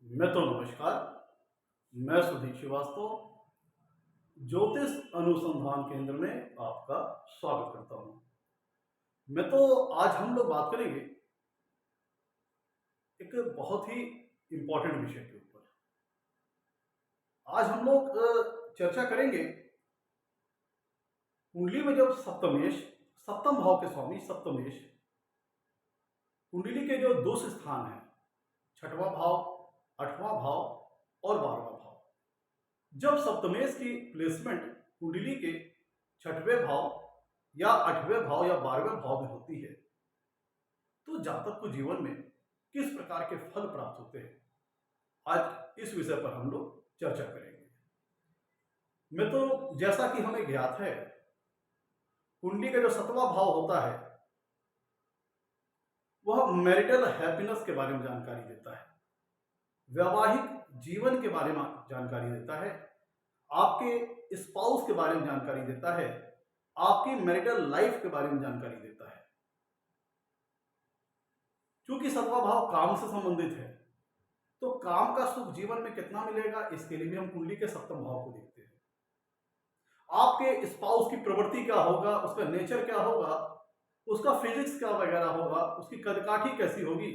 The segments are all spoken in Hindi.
नमस्कार। मैं सुधीर श्रीवास्तव ज्योतिष अनुसंधान केंद्र में आपका स्वागत करता हूं। आज हम लोग बात करेंगे एक बहुत ही इम्पोर्टेंट विषय के ऊपर। आज हम लोग चर्चा करेंगे कुंडली में जब सप्तम भाव के स्वामी सप्तमेश कुंडली के जो दो स्थान हैं, छठवां भाव, आठवां भाव और 12वां भाव, जब सप्तमेश की प्लेसमेंट कुंडली के छठवें भाव या आठवें भाव या 12वें भाव में होती है तो जातक को जीवन में किस प्रकार के फल प्राप्त होते हैं, आज इस विषय पर हम लोग चर्चा करेंगे। जैसा कि हमें ज्ञात है, कुंडली का जो 7वां भाव होता है वह मैरिटल हैप्पीनेस के बारे में जानकारी देता है, वैवाहिक जीवन के बारे में जानकारी देता है, आपके स्पाउस के बारे में जानकारी देता है, आपकी मैरिटल लाइफ के बारे में जानकारी देता है। क्योंकि 7वां भाव काम से संबंधित है तो काम का सुख जीवन में कितना मिलेगा, इसके लिए भी हम कुंडली के सप्तम भाव को देखते हैं। आपके स्पाउस की प्रवृत्ति क्या होगा, उसका नेचर क्या होगा, उसका फिजिक्स क्या वगैरह होगा, उसकी कदकाठी कैसी होगी,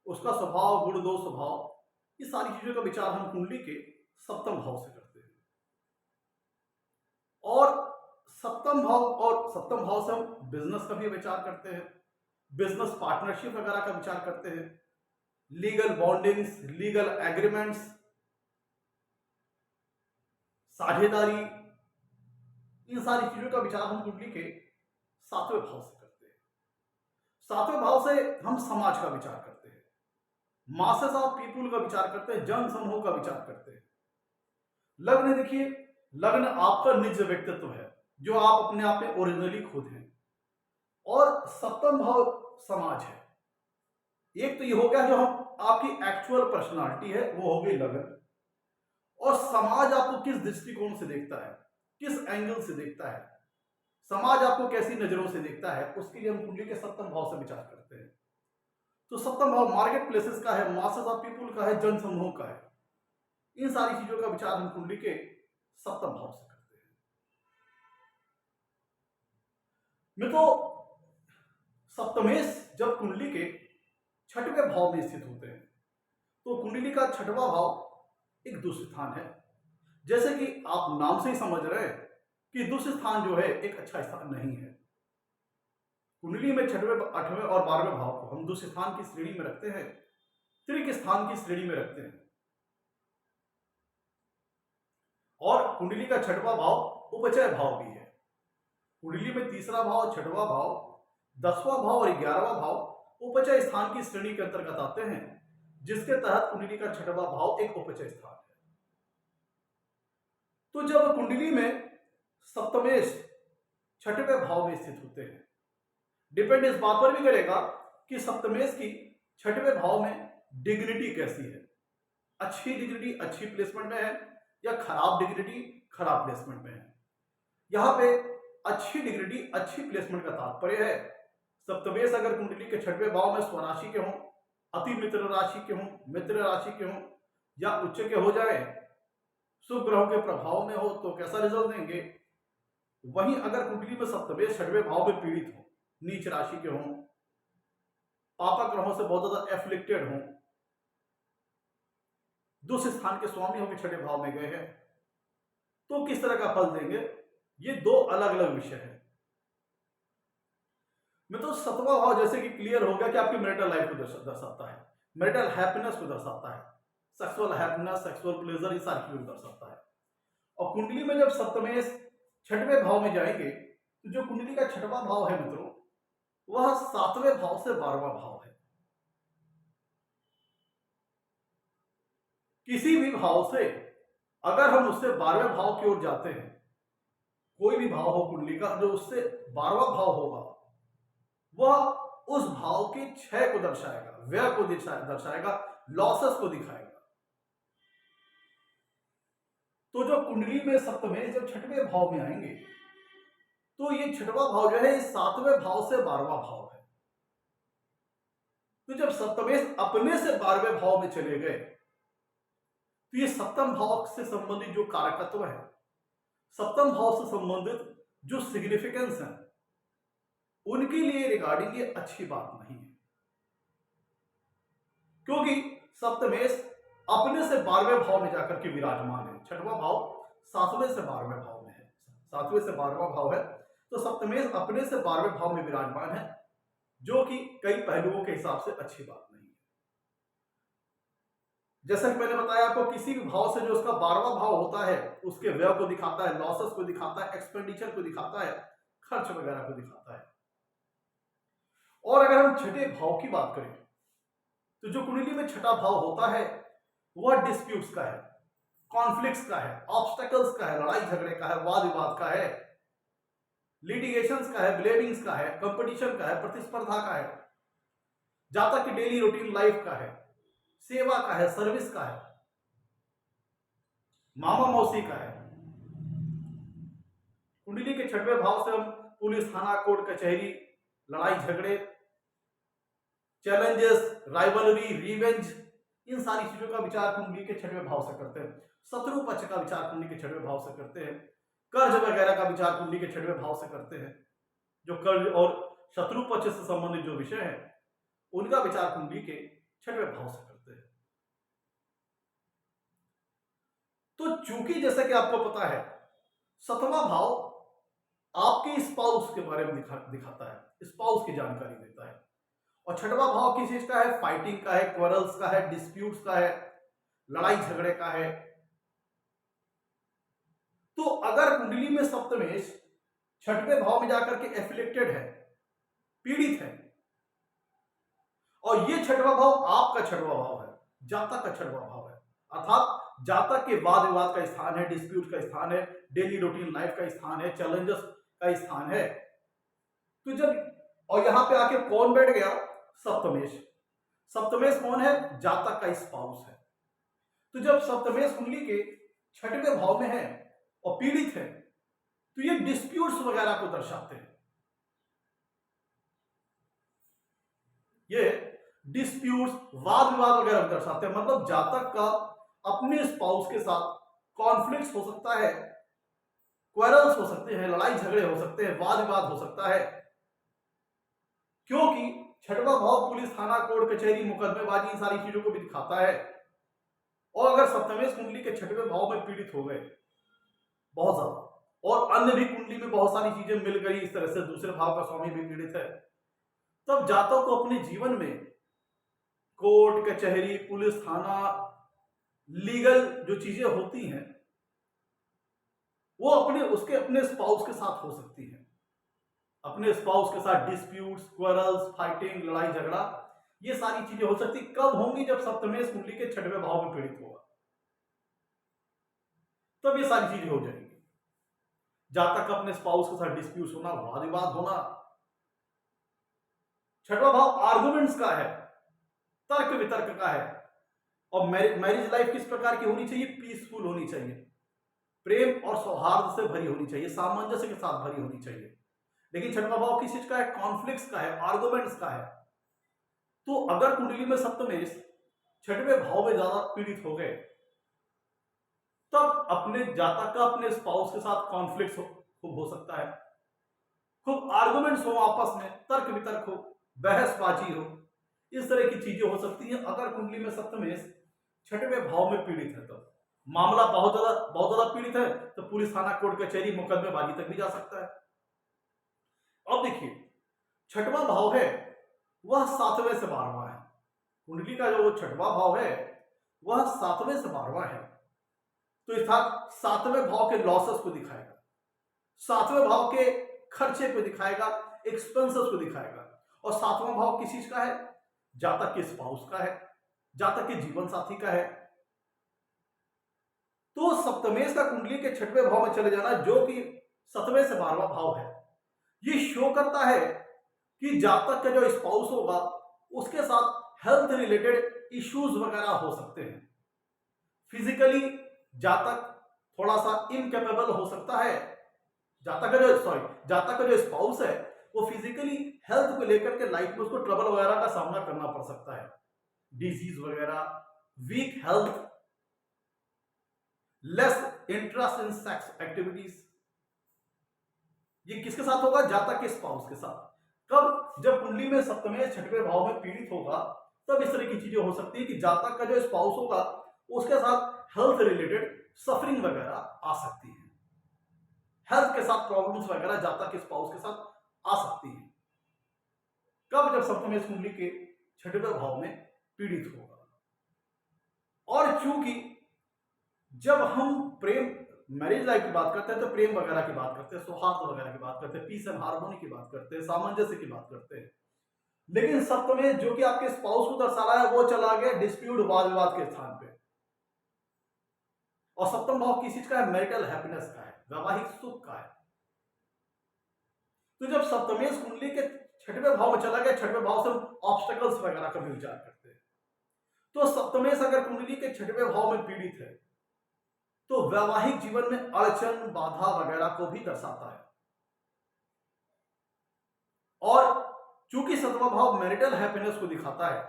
उसका स्वभाव, गुण, दोष, स्वभाव, ये सारी चीजों का विचार हम कुंडली के सप्तम भाव से करते हैं। और सप्तम भाव से हम बिजनेस का भी विचार करते हैं, बिजनेस पार्टनरशिप वगैरह का विचार करते हैं, लीगल बॉन्डिंग्स, लीगल एग्रीमेंट्स, साझेदारी, इन सारी चीजों का विचार हम कुंडली के 7वें भाव से करते हैं। 7वें भाव से हम समाज का विचार करते हैं, मासेस ऑफ पीपुल का विचार करते हैं, जन समूह का विचार करते हैं। लग्न देखिए, लग्न आपका निज व्यक्तित्व है जो आप अपने आप में ओरिजिनली खुद हैं, और सप्तम भाव समाज है। एक तो ये हो गया जो हम आपकी एक्चुअल पर्सनालिटी है, वो हो गई लग्न, और समाज आपको किस दृष्टिकोण से देखता है, किस एंगल से देखता है, समाज आपको कैसी नजरों से देखता है, उसके लिए हम कुंडली के सप्तम भाव से विचार करते हैं। तो सप्तम भाव मार्केट प्लेसेस का है, मासेस ऑफ पीपुल का है, जन समूह का है। इन सारी चीजों का विचार हम कुंडली के सप्तम भाव से करते हैं। सप्तमेश जब कुंडली के छठवें भाव में स्थित होते हैं तो कुंडली का छठवां भाव एक दुष्ट स्थान है। जैसे कि आप नाम से ही समझ रहे हैं कि दुष्ट स्थान जो है एक अच्छा स्थान नहीं है। कुंडली में छठवें, आठवें और 12वें भाव को हम दुष्ट स्थान की श्रेणी में रखते हैं, त्रिक स्थान की श्रेणी में रखते हैं। और कुंडली का छठवां भाव उपचय भाव भी है। कुंडली में तीसरा भाव, छठवां भाव, 10वां भाव और 11वां भाव उपचय स्थान की श्रेणी के अंतर्गत आते हैं, जिसके तहत कुंडली का छठवां भाव एक उपचय स्थान है। तो जब कुंडली में सप्तमेश छठवें भाव में स्थित होते हैं, डिपेंड इस बात पर भी करेगा कि सप्तमेश की छठवें भाव में डिग्निटी कैसी है, अच्छी डिग्निटी अच्छी प्लेसमेंट में है या खराब डिग्निटी खराब प्लेसमेंट में है। यहां पे अच्छी डिग्निटी अच्छी प्लेसमेंट का तात्पर्य है, सप्तमेश अगर कुंडली के छठवें भाव में स्वराशि के हों, अति मित्र राशि के हों, मित्र राशि के हों या उच्च के हो जाए, शुभ ग्रहों के प्रभाव में हो तो कैसा रिजल्ट देंगे। वहीं अगर कुंडली में सप्तमेश छठवें भाव में पीड़ित हो, नीच राशि के हों, पापक ग्रहों से बहुत ज्यादा एफ्लिक्टेड हों, दूसरे स्थान के स्वामी होकर छठे भाव में गए हैं, तो किस तरह का फल देंगे, ये दो अलग अलग विषय है। 7वां भाव जैसे कि क्लियर हो गया कि आपकी मैरिटल लाइफ को दर्शाता है, मैरिटल हैप्पीनेस को दर्शाता है, सेक्सुअल हैप्पीनेस, सेक्सुअल प्लेजर, ये सारी चीजों को दर्शाता है। और कुंडली में जब सप्तमेश छठवें भाव में जाएंगे तो जो कुंडली का छठवां भाव है मित्रों, वह 7वें भाव से 12वां भाव है। किसी भी भाव से अगर हम उससे 12वें भाव की ओर जाते हैं, कोई भी भाव हो कुंडली का जो उससे 12वां भाव होगा, वह उस भाव के क्षय को दर्शाएगा, व्यय को दर्शाएगा, लॉसेस को दिखाएगा। तो जो कुंडली में सप्तमेश जब छठवें भाव में आएंगे तो ये छठवां भाव जो है 7वें भाव से 12वां भाव है। तो जब सप्तमेश अपने से 12वें भाव में चले गए तो ये सप्तम भाव से संबंधित जो कारकत्व है, सप्तम भाव से संबंधित जो सिग्निफिकेंस है, उनके लिए रिगार्डिंग ये अच्छी बात नहीं है, क्योंकि सप्तमेश अपने से 12वें भाव में जाकर के विराजमान है। छठवां भाव 7वें से 12वें भाव में है, 7वें से 12वां भाव है, तो सप्तमेश अपने से 12वें भाव में विराजमान है, जो कि कई पहलुओं के हिसाब से अच्छी बात नहीं है। जैसा कि मैंने बताया आपको, किसी भी भाव से जो उसका 12वां भाव होता है, उसके व्यय को दिखाता है, लॉसेस को दिखाता है, एक्सपेंडिचर को दिखाता है, खर्च वगैरह को दिखाता है। और अगर हम छठे भाव की बात करें, तो जो कुंडली में छठा भाव होता है वह डिस्प्यूट्स का है, कॉन्फ्लिक्ट्स का है, ऑब्स्टेकल्स का है, लड़ाई झगड़े का है, वाद विवाद का है, लिटिगेशंस का है, ब्लेमिंग्स का है, कंपटीशन का है, प्रतिस्पर्धा का है, जातक की डेली रूटीन लाइफ का है, सेवा का है, सर्विस का है, मामा मौसी का है। कुंडली के छठवें भाव से हम पुलिस, थाना, कोर्ट कचहरी, लड़ाई झगड़े, चैलेंजेस, राइवलरी, रिवेंज, इन सारी चीजों का विचार कुंडली के छठवें भाव से करते हैं। शत्रु पक्ष का विचार कुंडली के छठवें भाव से करते हैं। कर्ज वगैरह का विचार कुंडली के छठवें भाव से करते हैं। जो कर्ज और शत्रु पक्ष से संबंधित जो विषय है, उनका विचार कुंडली के छठवें भाव से करते हैं। तो चूंकि जैसा कि आपको पता है, 7वां भाव आपके स्पाउस के बारे में दिखाता है, स्पाउस की जानकारी देता है, और छठवां भाव किस चीज का है? फाइटिंग का है, क्वारल्स का है, डिस्प्यूट्स का है, लड़ाई झगड़े का है। तो अगर कुंडली में सप्तमेश छठवें भाव में जाकर के एफिलिक्टेड है, पीड़ित है, और ये छठवां भाव आपका छठवां भाव है, जातक का छठवां भाव है, अर्थात जातक के वाद विवाद का स्थान है, डिस्प्यूट का स्थान है, डेली रूटीन लाइफ का स्थान है, चैलेंजेस का स्थान है। तो जब और यहां पे आके कौन बैठ गया? सप्तमेश। सप्तमेश कौन है? जातक का स्पाउस है। तो जब सप्तमेश कुंडली के छठवें भाव में है और पीड़ित है, तो ये डिस्प्यूट्स वगैरह को दर्शाते हैं। ये डिस्प्यूट्स, वाद विवाद वगैरह को दर्शाते हैं। मतलब जातक का अपने स्पाउस के साथ कॉन्फ्लिक्ट्स हो सकता है, क्वेरल्स हो सकते हैं, लड़ाई झगड़े हो सकते हैं, वाद विवाद हो सकता है, क्योंकि छठवां भाव पुलिस, थाना, कोर्ट कचहरी, मुकदमेबाजी, इन सारी चीजों को भी दिखाता है। और अगर सप्तमेश कुंडली के छठवें भाव में पीड़ित हो गए बहुत ज्यादा, और अन्य भी कुंडली में बहुत सारी चीजें मिल गई, इस तरह से दूसरे भाव का स्वामी भी पीड़ित है, तब जातक को अपने जीवन में कोर्ट कचहरी, पुलिस, थाना, लीगल जो चीजें होती हैं, वो अपने स्पाउस के साथ हो सकती हैं। अपने स्पाउस के साथ डिस्प्यूट्स, क्वारल्स, फाइटिंग, लड़ाई झगड़ा, ये सारी चीजें हो सकती। कब होंगी? जब सप्तमेश कुंडली के छठवें भाव में पीड़ित होगा, तब ये सारी चीजें हो जाएंगी। जातक अपने स्पाउस के साथ डिस्प्यूट्स होना, वाद विवाद होना। छठवां भाव आर्गुमेंट्स का है, तर्क वितर्क का है। और मैरिज लाइफ किस प्रकार की होनी चाहिए? पीसफुल होनी चाहिए, प्रेम और सौहार्द से भरी होनी चाहिए, सामंजस्य के साथ भरी होनी चाहिए। लेकिन छठवां भाव किस चीज का है? कॉन्फ्लिक्ट्स का है, आर्गुमेंट्स का है। तो अगर कुंडली में सप्तमेश छठवें भाव में ज्यादा पीड़ित हो गए, तब अपने जातक का अपने स्पाउस के साथ कॉन्फ्लिक्ट हो सकता है, खूब आर्गुमेंट्स हो, आपस में तर्क वितर्क हो, बहसबाजी हो, इस तरह की चीजें हो सकती हैं। अगर कुंडली में सप्तमेश छठवें भाव में पीड़ित है, तब मामला बहुत ज्यादा पीड़ित है, तो पुलिस, थाना, कोर्ट कचहरी, मुकदमेबाजी तक भी जा सकता है। अब देखिए, छठवां भाव है वह 7वें से 12वां है। कुंडली का जो छठवां भाव है वह 7वें से 12वां है, तो अर्थात 7वें भाव के लॉसेस को दिखाएगा, 7वें भाव के खर्चे को दिखाएगा, एक्सपेंसेस को दिखाएगा। और 7वां भाव किस चीज का है? जातक के स्पाउस का है, जातक के जीवन साथी का है। तो सप्तमेश का कुंडली के छठवें भाव में चले जाना, जो कि 7वें से 12वां भाव है, ये शो करता है कि जातक का जो स्पाउस होगा उसके साथ हेल्थ रिलेटेड इश्यूज वगैरह हो सकते हैं। फिजिकली जातक थोड़ा सा इनकेपेबल हो सकता है। जातक का जो स्पाउस है वो फिजिकली हेल्थ को लेकर के लाइफ में उसको ट्रबल वगैरह का सामना करना पड़ सकता है, डिजीज वगैरह, weak health, less interest in sex activities. ये किसके साथ होगा? जातक के स्पाउस के साथ। कब? जब कुंडली में सप्तमेश छठवें भाव में पीड़ित होगा, तब इस तरह की चीजें हो सकती है कि जातक का जो स्पाउस होगा उसके साथ हेल्थ रिलेटेड सफरिंग वगैरह आ सकती है। हेल्थ के साथ प्रॉब्लम्स वगैरह जातक के स्पाउस के साथ आ सकती है। कब? जब सप्तमेश कुंडली के छठवें भाव में पीड़ित होगा। और चूंकि जब हम प्रेम मैरिज लाइफ की बात करते हैं तो प्रेम वगैरह की बात करते हैं, सौहार्द वगैरह की बात करते हैं, पीस एंड हार्मोनी की बात करते हैं, सामंजस्य की बात करते हैं। लेकिन सप्तमेश जो कि आपके स्पाउस को दर्शा रहा है वो चला गया डिस्प्यूट, वाद विवाद के स्थान पे। और सप्तम भाव किस चीज का है? मैरिटल हैप्पीनेस का है, वैवाहिक सुख का है। तो जब सप्तमेश कुंडली के छठवें भाव में चला गया, छठवें भाव से हम ऑब्स्टेकल्स वगैरह का भी विचार करते हैं। तो सप्तमेश अगर कुंडली के छठवें भाव में पीड़ित है तो वैवाहिक जीवन में अड़चन, बाधा वगैरह को भी दर्शाता है। और चूंकि सप्तम भाव मैरिटल हैप्पीनेस को दिखाता है,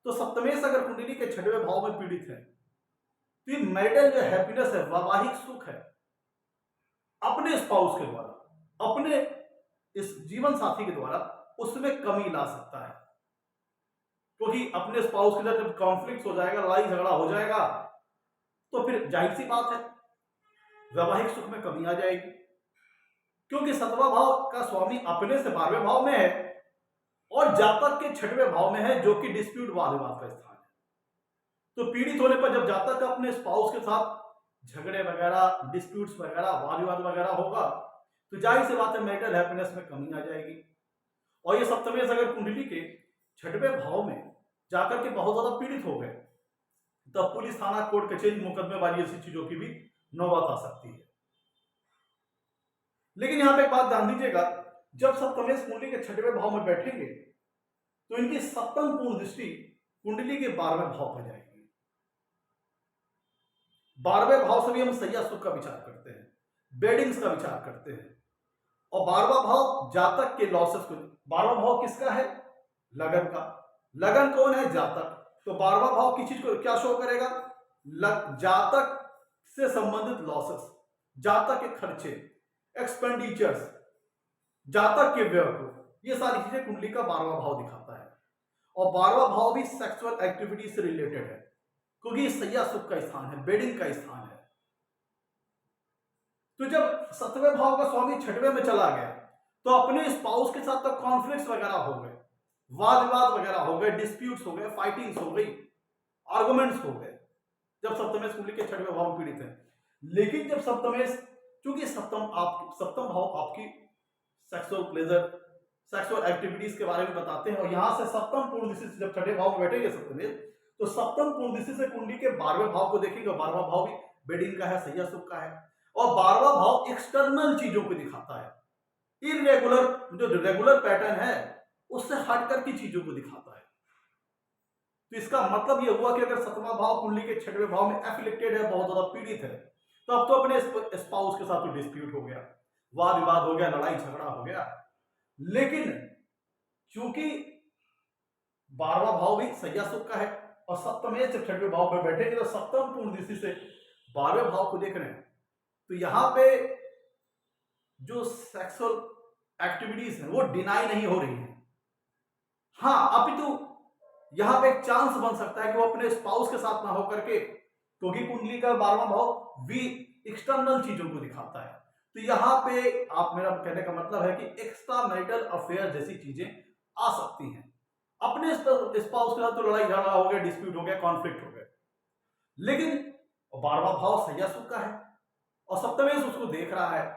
तो सप्तमेश अगर कुंडली के छठवें भाव में पीड़ित है तो ये मैरिटल जो हैप्पीनेस है, वैवाहिक सुख है, अपने स्पाउस के द्वारा, अपने इस जीवन साथी के द्वारा उसमें कमी ला सकता है। क्योंकि अपने स्पाउस के साथ जब कॉन्फ्लिक्ट हो जाएगा, लड़ाई झगड़ा हो जाएगा, तो फिर जाहिर सी बात है वैवाहिक सुख में कमी आ जाएगी। क्योंकि सतवा भाव का स्वामी अपने से 12वें भाव में है और जातक के छठवें भाव में है, जो कि डिस्प्यूट, वाद विवाद का स्थान है। तो पीड़ित होने पर जब जातक अपने स्पाउस के साथ झगड़े वगैरह, डिस्प्यूट्स वगैरह, वाद विवाद वगैरह होगा, तो जाहिर सी बात है मैरिटल हैप्पीनेस में कमी आ जाएगी। और ये सप्तमेश अगर कुंडली के छठवें भाव में जाकर के बहुत ज्यादा पीड़ित हो गए, तब पुलिस थाना, कोर्ट कचहरी, मुकदमेबाजी ऐसी चीजों की भी नौबत आ सकती है। लेकिन यहां पे एक बात ध्यान दीजिएगा, जब सप्तमेश कुंडली के छठवें भाव में बैठेंगे तो इनकी सप्तम पूर्ण दृष्टि कुंडली के 12वें भाव पर जाएगी। 12वें भाव से भी हम सैया सुख का विचार करते हैं, बेडिंग्स का विचार करते हैं। और 12वां भाव जातक के लॉसेस को, 12वां भाव किसका है? लगन का। लगन कौन है? जातक। तो 12वां भाव किस चीज को क्या शो करेगा? जातक से संबंधित लॉसेस, जातक के खर्चे, एक्सपेंडिचर्स, जातक के व्यय को, ये सारी चीजें कुंडली का 12वां भाव दिखाता है। और 12वां भाव भी सेक्सुअल एक्टिविटी से रिलेटेड है, क्योंकि सैया सुख का स्थान है, बेडिंग का स्थान है। तो जब 7वें भाव का स्वामी छठवें में चला गया तो अपने स्पाउस के साथ तो कॉन्फ्लिक्ट्स वगैरह हो गए, वाद विवाद वगैरह हो गए, डिस्प्यूट्स हो गए, फाइटिंग्स हो गई, आर्गुमेंट्स हो गए, जब सप्तमेश कुंडली के छठवें भाव में पीड़ित है। लेकिन जब सप्तमेश, चूंकि सप्तम भाव आपकी सेक्सुअल प्लेजर, सेक्सुअल एक्टिविटीज के बारे में बताते हैं, और यहां से सप्तम पूर्ण दृष्टि से जब छठे भाव में बैठेंगे सप्तमेश, तो सप्तम पूर्ण दृष्टि से कुंडली के 12वें भाव को देखेंगे। 12वां भाव भी बेडिंग का है, सैया सुख का है। और 12वां भाव एक्सटर्नल चीजों को दिखाता है, इरेगुलर, जो रेगुलर पैटर्न है उससे हट करके चीजों को दिखाता है। तो इसका मतलब यह हुआ कि अगर 7वां भाव कुंडली के छठवें भाव में एफिलिक्टेड है, बहुत ज्यादा पीड़ित है, तो अब तो अपने स्पाउस के साथ तो डिस्प्यूट हो गया, वाद विवाद हो गया, लड़ाई झगड़ा हो गया। लेकिन चूंकि 12वां भाव भी सैया सुख का है और सप्तमेश जब छठवें भाव में बैठेंगे तो सप्तम पूर्ण दृष्टि से 12वें भाव को देख रहे हैं, तो यहां पे जो सेक्सुअल एक्टिविटीज है वो डिनाई नहीं हो रही है। हाँ, अपितु यहां पे एक चांस बन सकता है कि वो अपने स्पाउस के साथ ना होकर के, क्योंकि कुंडली का 12वां भाव भी एक्सटर्नल चीजों को दिखाता है, तो यहां पे आप, मेरा कहने का मतलब है कि एक्स्ट्रा मैरिटल अफेयर जैसी चीजें आ सकती हैं। अपने स्पाउस के साथ तो लड़ाई झगड़ा हो गया, डिस्प्यूट हो गया, कॉन्फ्लिक्ट हो गया, लेकिन 12वां भाव सैया सुख का है और सप्तमेश उसको देख रहा है,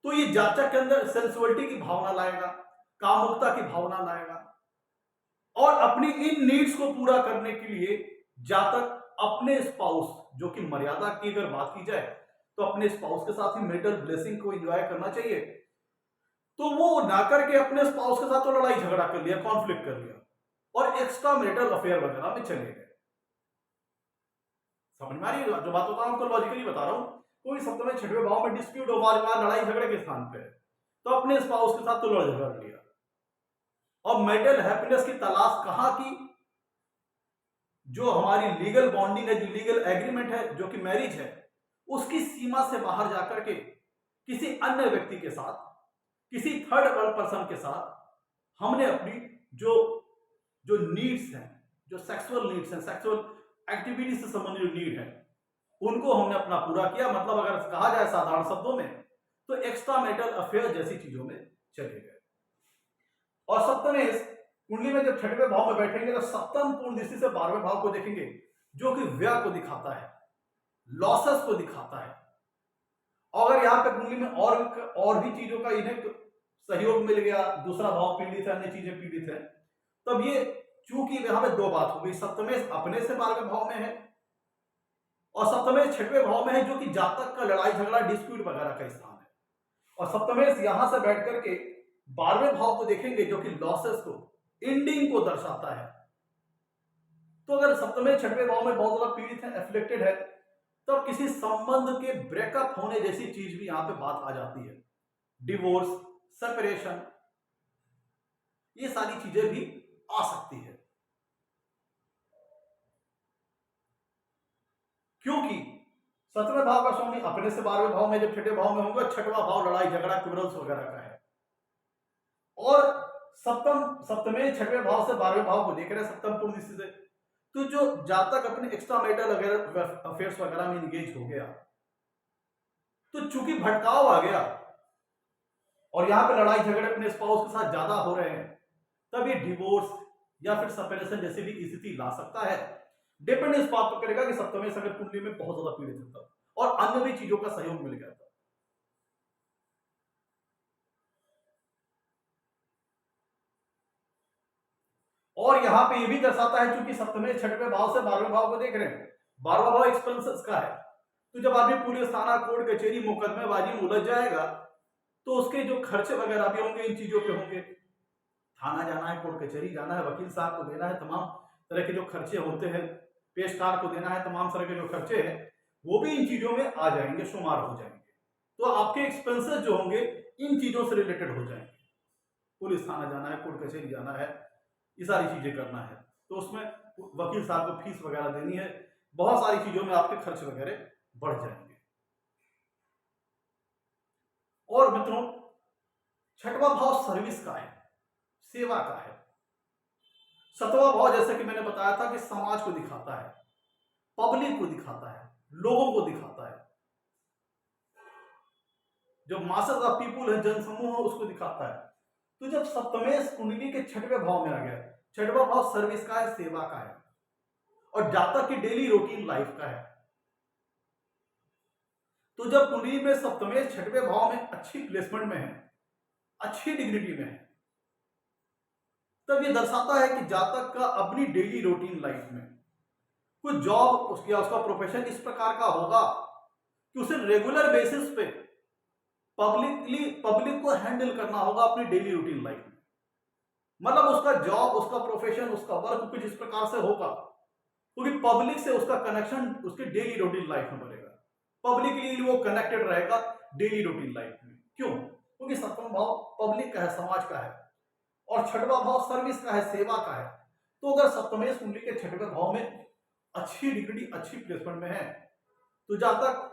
तो ये जातक के अंदर सेंसुअलिटी की भावना लाएगा, कामुकता की भावना लाएगा, और अपनी इन नीड्स को पूरा करने के लिए जातक अपने स्पाउस, जो कि मर्यादा की अगर बात की जाए तो अपने स्पाउस के साथ ही मैरिटल ब्लेसिंग को एंजॉय करना चाहिए, तो वो ना करके अपने स्पाउस के साथ तो लड़ाई झगड़ा कर लिया, कॉन्फ्लिक्ट कर लिया और एक्स्ट्रा मैरिटल अफेयर वगैरह में चले गए। समझ में आ रही है जो बात होता है, आपको लॉजिकली बता रहा हूं। कोई सप्तमेश छठवें भाव में डिस्प्यूट हो, वाद विवाद, लड़ाई झगड़े के स्थान पे, तो अपने स्पाउस के साथ तो लड़ झगड़ लिया। और मैरिटल हैप्पीनेस की तलाश कहां की? जो हमारी लीगल बॉन्डिंग है, जो लीगल एग्रीमेंट है, जो कि मैरिज है, उसकी सीमा से बाहर जाकर के किसी अन्य व्यक्ति के साथ, किसी थर्ड पर्सन के साथ हमने अपनी जो जो नीड्स हैं, जो सेक्सुअल नीड्स हैं, सेक्सुअल एक्टिविटी से संबंधित जो नीड है, उनको हमने अपना पूरा किया। मतलब अगर कहा जाए साधारण शब्दों में तो एक्स्ट्रा मैरिटल अफेयर जैसी चीजों में चले गए। और सप्तम कुंडली में जब छठवें भाव में बैठेंगे तो सप्तम पूर्ण दृष्टि से 12वें भाव को देखेंगे, जो कि व्यय को दिखाता है, लॉसेस को दिखाता है। अगर यहाँ पे कुंडली में और भी चीजों का इन्हें सहयोग मिल गया, दूसरा भाव पीड़ित है, अन्य चीजें पीड़ित है, तब ये चूंकि यहाँ पे दो बात हो गई, सप्तमेश अपने से 12वें भाव में है और सप्तमेश 6वें भाव में है, जो कि जातक का लड़ाई झगड़ा डिस्प्यूट वगैरह का स्थान है। और सप्तमेश यहां से बैठ करके 12वें भाव को देखेंगे, जो कि लॉसेस को, एंडिंग को दर्शाता है। तो अगर सप्तमेश 6वें भाव में बहुत ज्यादा पीड़ित है, एफ्लिक्टेड है, तब किसी संबंध के ब्रेकअप होने जैसी चीज भी यहां पे बात आ जाती है। डिवोर्स, सेपरेशन, ये सारी चीजें भी आ सकती है, क्योंकि 7वें भाव का स्वामी अपने से 12वें भाव में, जब 6ठे भाव में होंगे, 6वां भाव लड़ाई झगड़ा क्विरल्स वगैरह का है। और सप्तमें 6वें भाव से 12वें भाव को देख रहे हैं सप्तम पूर्ण दृष्टि से, तो जो जातक अपने एक्स्ट्रा मैरिटल अफेयर्स वगैरह में इंगेज हो गया, तो चूंकि भटकाव आ गया और यहां पे लड़ाई झगड़े अपने स्पाउस के साथ ज्यादा हो रहे हैं, तब ये डिवोर्स या फिर सेपरेशन जैसी भी स्थिति ला सकता है। डिपेंड इस बात पर करेगा कि सप्तमेश अगर कुंडली में बहुत ज्यादा पीड़ित है तब, और अन्य भी चीजों का सहयोग मिल गया था। और यहां पे ये भी दर्शाता है, क्योंकि सप्तमेश 6वें भाव से 12वें भाव को देख रहे हैं, 12वां भाव एक्सपेंसेस का है, तो जब आदमी पुलिस थाना कोर्ट कचहरी मुकदमेबाजी में उलझ जाएगा, तो उसके जो खर्चे वगैरह भी होंगे इन चीजों पे होंगे। थाना जाना है, कोर्ट कचहरी जाना है, वकील साहब को देना है, तमाम तरह के जो खर्चे होते हैं, पेशकार को देना है, तमाम तरह के जो खर्चे हैं, वो भी इन चीजों में आ जाएंगे, शुमार हो जाएंगे। तो आपके एक्सपेंसेस जो होंगे इन चीजों से रिलेटेड हो जाएंगे। पुलिस थाना जाना है, कोर्ट कचहरी जाना है, ये सारी चीजें करना है, तो उसमें वकील साहब को फीस वगैरह देनी है, बहुत सारी चीजों में आपके खर्च वगैरह बढ़ जाएंगे। और मित्रों, 6वां भाव सर्विस का है, सेवा का है। 7वां भाव जैसे कि मैंने बताया था कि समाज को दिखाता है, पब्लिक को दिखाता है, लोगों को दिखाता है, जो मासेस ऑफ पीपुल है, जनसमूह है, उसको दिखाता है। तो जब सप्तमेश कुंडली के 6वें भाव में आ गया, 6वां भाव सर्विस का है, सेवा का है, और जातक की डेली रूटीन लाइफ का है। तो जब कुंडली में सप्तमेश 6वें भाव में अच्छी प्लेसमेंट में है, अच्छी डिग्निटी में है, तब ये दर्शाता है कि जातक का अपनी डेली रूटीन लाइफ में कुछ जॉब उसका प्रोफेशन इस प्रकार का होगा कि उसे रेगुलर बेसिस पे पब्लिक को हैंडल करना होगा अपनी डेली रूटीन लाइफ में। मतलब उसका जॉब, उसका प्रोफेशन, उसका वर्क कुछ इस प्रकार से होगा, क्योंकि पब्लिक से उसका कनेक्शन उसकी डेली रूटीन लाइफ में बनेगा, पब्लिकली वो कनेक्टेड रहेगा डेली रूटीन लाइफ में। क्यों? क्योंकि 7वां भाव पब्लिक का है, समाज का है, और 6वां भाव सर्विस का है, सेवा का है। तो अगर सप्तमेश कुंडली के 6वें भाव में अच्छी डिग्री, अच्छी प्लेसमेंट में है, तो जातक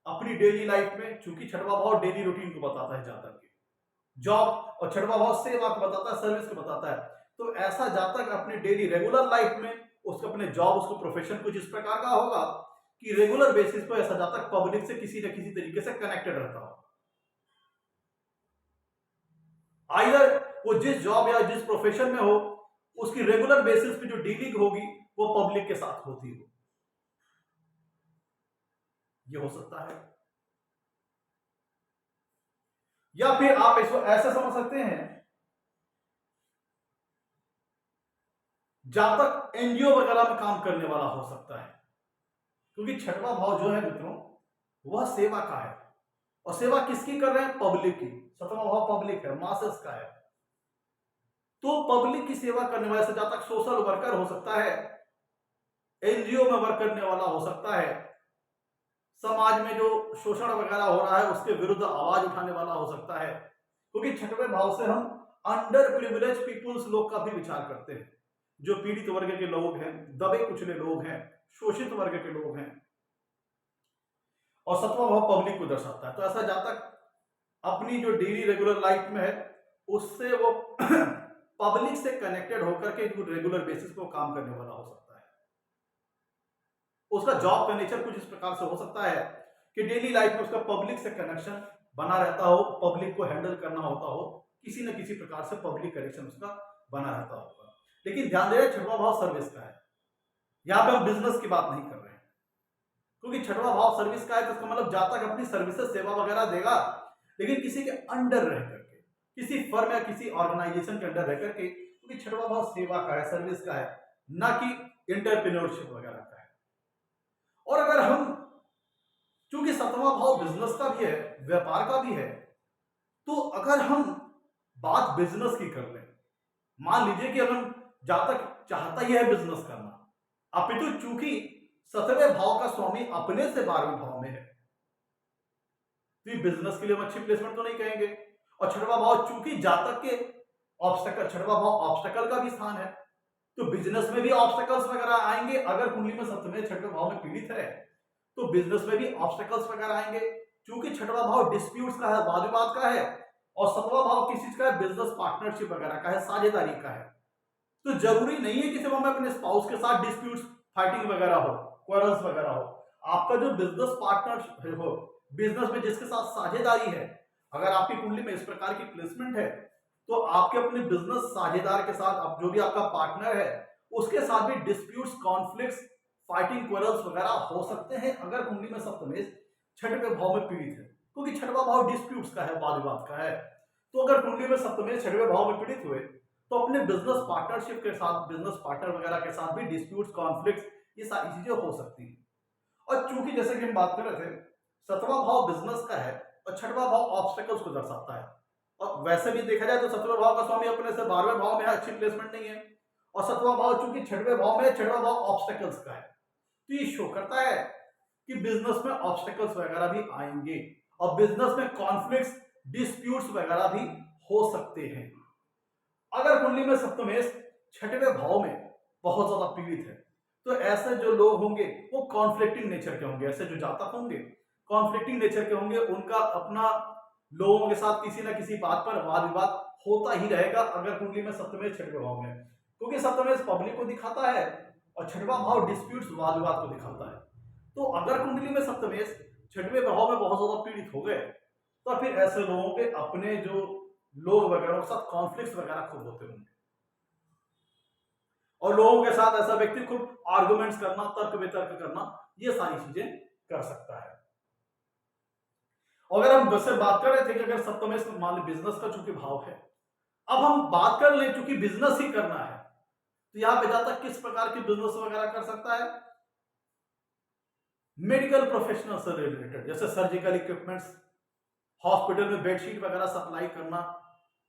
अपनी डेली लाइफ में, चूंकि 6वां भाव डेली रूटीन को बताता है जातक की, जॉब, और 6वां भाव सेवा को बताता है, सर्विस को बताता है, तो ऐसा जातक अपनी डेली रेगुलर लाइफ में उसका अपने जॉब, उसको प्रोफेशन कुछ इस प्रकार का होगा कि रेगुलर बेसिस पर ऐसा जातक पब्लिक से किसी न किसी तरीके से कनेक्टेड रहता हो। आइदर वो जिस जॉब या जिस प्रोफेशन में हो, उसकी रेगुलर बेसिस पे जो डीलिंग होगी वो पब्लिक के साथ होती हो, ये हो सकता है। या फिर आप इसको ऐसे समझ सकते हैं, जातक एनजीओ वगैरह में काम करने वाला हो सकता है, क्योंकि 6वां भाव जो है मित्रों वह सेवा का है, और सेवा किसकी कर रहे हैं? पब्लिक की। 7वां भाव पब्लिक है, मासेस का है, तो पब्लिक की सेवा करने वाले से जातक सोशल वर्कर हो सकता है, एनजीओ में वर्क करने वाला हो सकता है, समाज में जो शोषण वगैरह हो रहा है उसके विरुद्ध आवाज उठाने वाला हो सकता है, क्योंकि 6वें भाव से हम अंडर प्रिविलेज पीपुल्स लोग का भी विचार करते हैं, जो पीड़ित वर्ग के लोग हैं, दबे कुचले लोग हैं, शोषित वर्ग के लोग हैं। और सतवां भाव पब्लिक को दर्शाता है। तो ऐसा जातक अपनी जो डेली रेगुलर लाइफ में है उससे वो पब्लिक से कनेक्टेड होकर के रेगुलर बेसिस पे वो काम करने वाला हो सकता है। उसका जॉब का नेचर कुछ इस प्रकार से हो सकता है कि डेली लाइफ में उसका पब्लिक से कनेक्शन बना रहता हो, पब्लिक को हैंडल करना होता हो, किसी न किसी प्रकार से पब्लिक कनेक्शन उसका बना रहता होगा। लेकिन ध्यान दे रहे छठवां भाव सर्विस का है, यहां पे हम बिजनेस की बात नहीं कर रहे हैं, क्योंकि छठवां भाव सर्विस का है तो इसका मतलब जातक अपनी सर्विसेज सेवा वगैरह देगा, लेकिन किसी के अंडर रह करके, किसी फर्म या किसी ऑर्गेनाइजेशन के अंडर रह करके, क्योंकि छठवां भाव सेवा का है, सर्विस का है, ना कि इंटरप्रेन्योरशिप वगैरह का है। और अगर हम, चूंकि सतवां भाव बिजनेस का भी है, व्यापार का भी है, तो अगर हम बात बिजनेस की कर लें, मान लीजिए कि अगर जातक चाहता ही है बिजनेस करना, अपितु चूंकि सतवें भाव का स्वामी अपने से 12वें भाव में है, तो बिजनेस के लिए हम अच्छी प्लेसमेंट तो नहीं कहेंगे। और छठवां भाव चूंकि जातक के ऑब्स्टेकल, छठवां भाव ऑब्स्टेकल का भी स्थान है, तो बिजनेस में भी ऑब्स्टेकल्स वगैरह आएंगे। अगर कुंडली में सप्तमे छठवें भाव में पीड़ित है तो बिजनेस में भी ऑब्स्टेकल्स वगैरह आएंगे। चूंकि छठवां भाव डिस्प्यूट्स का है, वाद विवाद का है, और सतवां भाव किस चीज का है, बिजनेस पार्टनरशिप वगैरह का है, साझेदारी का है। तो जरूरी नहीं है कि सिर्फ हमें अपने स्पाउस के साथ डिस्प्यूट्स, फाइटिंग वगैरह हो, क्वारल्स वगैरह हो। आपका जो बिजनेस पार्टनर हो, बिजनेस में जिसके साथ साझेदारी है, अगर आपकी कुंडली में इस प्रकार की प्लेसमेंट है, तो आपके अपने बिजनेस साझेदार के साथ, आप जो भी आपका पार्टनर है उसके साथ भी डिस्प्यूट्स, कॉन्फ्लिक्ट्स, फाइटिंग, क्वारल्स वगैरह हो सकते हैं, अगर कुंडली में सप्तमेश छठवें भाव में पीड़ित है, क्योंकि छठवां भाव डिस्प्यूट्स का है, वाद विवाद का है। तो अगर कुंडली में सप्तमेश छठवें भाव में पीड़ित हुए तो अपने बिजनेस पार्टनरशिप के साथ, बिजनेस पार्टनर वगैरह के साथ भी डिस्प्यूट्स, कॉन्फ्लिक्ट्स, ये सारी चीजें हो सकती हैं। और चूंकि जैसे कि हम बात कर रहे थे, सतवां भाव बिजनेस का है और छठवां भाव ऑब्स्टेकल्स को दर्शाता है। और वैसे भी देखा जाए तो सतवें भाव का स्वामी अपने से 12वें भाव में है, अच्छी प्लेसमेंट नहीं है, और सतवां भाव चूंकि छठवें भाव में है, छठवां भाव ऑब्स्टेकल्स का है, तो ये शो करता है कि बिजनेस में ऑब्स्टेकल्स वगैरह भी आएंगे और बिजनेस में कॉन्फ्लिक्ट्स, डिस्प्यूट्स वगैरह भी हो सकते हैं। अगर कुंडली में सप्तमेश छठवें भाव में बहुत ज्यादा पीड़ित है, तो ऐसे जो लोग होंगे वो कॉन्फ्लिक्टिंग नेचर के होंगे। ऐसे जो जातक होंगे कॉन्फ्लिक्टिंग नेचर के होंगे, उनका अपना लोगों के साथ किसी ना किसी बात पर वाद विवाद होता ही रहेगा, अगर कुंडली में सप्तमेश छठवें भाव में, क्योंकि सप्तमेश पब्लिक को दिखाता है और छठवां भाव डिस्प्यूट्स, वाद विवाद को दिखाता है। तो अगर कुंडली में सप्तमेश छठवें भाव में बहुत ज्यादा पीड़ित हो गए, तो फिर ऐसे लोगों के अपने जो लोग वगैरह के साथ कॉन्फ्लिक्ट वगैरह खूब होते होंगे, और लोगों के साथ ऐसा व्यक्ति खूब आर्गुमेंट्स करना, तर्क वितर्क करना, ये सारी चीजें कर सकता है। अगर हम वैसे बात कर रहे थे कि अगर सप्तमेश मान ली बिजनेस का चूंकि भाव है, अब हम बात कर ले चूंकि बिजनेस ही करना है, तो यहां पे जातक किस प्रकार की बिजनेस वगैरह कर सकता है, मेडिकल प्रोफेशनल से रिलेटेड, जैसे सर्जिकल इक्विपमेंट्स, हॉस्पिटल में बेडशीट वगैरह सप्लाई करना,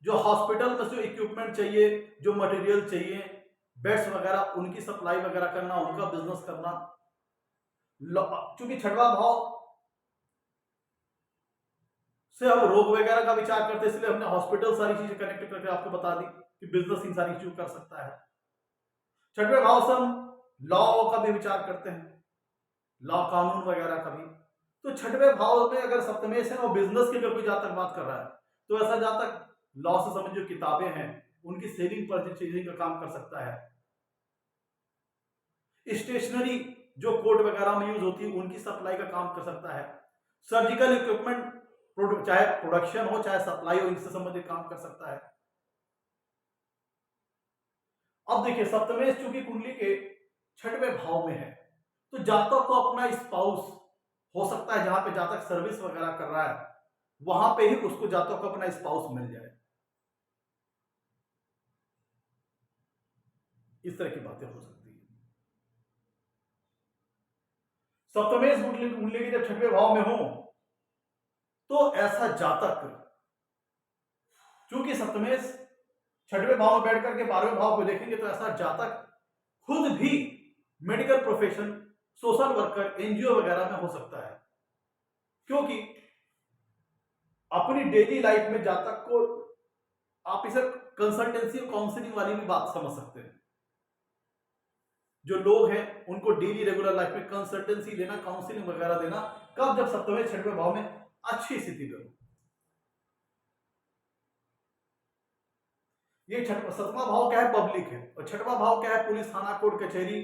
जो हॉस्पिटल में जो इक्विपमेंट चाहिए, जो मटेरियल चाहिए, बेड्स वगैरह, उनकी सप्लाई वगैरह करना, उनका बिजनेस करना। चूंकि छठवां भाव से हम रोग वगैरह का विचार करते हैं, इसलिए हमने हॉस्पिटल सारी चीजें कनेक्ट करके आपको बता दी कि बिजनेस इन सारी चीजों कर सकता है। छठवें भाव से हम लॉ का भी विचार करते हैं, लॉ, कानून वगैरह का भी। तो छठवें भाव में अगर सप्तमेश है और बिजनेस की अगर कोई जातक बात कर रहा है, तो ऐसा जातक लॉ से संबंधित जो किताबें हैं उनकी सेलिंग परचेजिंग का काम कर सकता है। स्टेशनरी जो कोर्ट वगैरह में यूज होती है उनकी सप्लाई का काम कर सकता है। सर्जिकल इक्विपमेंट, चाहे प्रोडक्शन हो चाहे सप्लाई हो, इनसे संबंधित काम कर सकता है। अब देखिए सप्तमेश चूंकि कुंडली के छठवें भाव में है, तो जातक को अपना स्पाउस हो सकता है, जहां पे जातक सर्विस वगैरह कर रहा है वहां पे ही उसको जातक को अपना स्पाउस मिल जाए, इस तरह की बातें हो सकती है। सप्तमेश कुंडली के जब छठवें भाव में हो तो ऐसा जातक, चूंकि सप्तमेश छठवें भाव में बैठ करके 12वें भाव को देखेंगे, तो ऐसा जातक खुद भी medical profession, social worker, NGO वगैरह में हो सकता है, क्योंकि अपनी डेली लाइफ में जातक को आप इसे कंसल्टेंसी और काउंसलिंग वाली भी बात समझ सकते हैं। जो लोग हैं उनको डेली रेगुलर लाइफ में कंसल्टेंसी देना, काउंसलिंग वगैरह देना, कब? जब सप्तम छठवें भाव में अच्छी स्थिति में हो। ये सतवां भाव क्या है? पब्लिक है। और छठवां भाव क्या है? पुलिस थाना, कोर्ट कचहरी,